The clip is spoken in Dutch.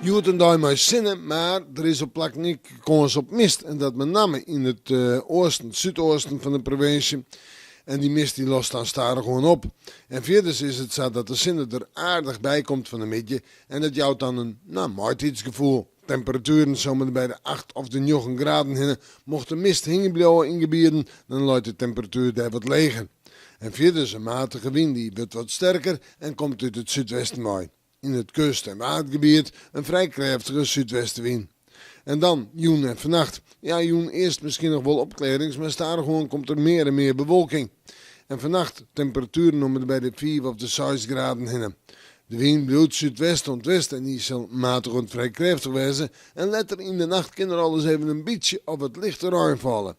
Je hoort een dag maar zinnen, maar er is op plak niet kans op mist. En dat met name in het oosten, zuidoosten van de provincie. En die mist die lost dan stadig gewoon op. En verder is het zo dat de zinnen er aardig bij komt van een beetje. En dat jouwt dan een maaltijdsgevoel. Temperaturen zomaar bij de 8 of de 9 graden heen. Mocht de mist hingen blijven in gebieden, dan loopt de temperatuur daar wat leger. En verder is een matige wind die wordt wat sterker en komt uit het zuidwesten mee. In het kust- en watergebied een vrij krachtige zuidwestenwind. En dan, joen en vannacht. Ja, joen eerst misschien nog wel opkledings, maar stadig gewoon komt er meer en meer bewolking. En vannacht temperaturen om bij de 4 of de 6 graden heen. De wind bloedt zuidwest tot west en die zal matig en vrij krachtig wezen. En let er in de nacht kan er alles even een beetje op het lichte ruim vallen.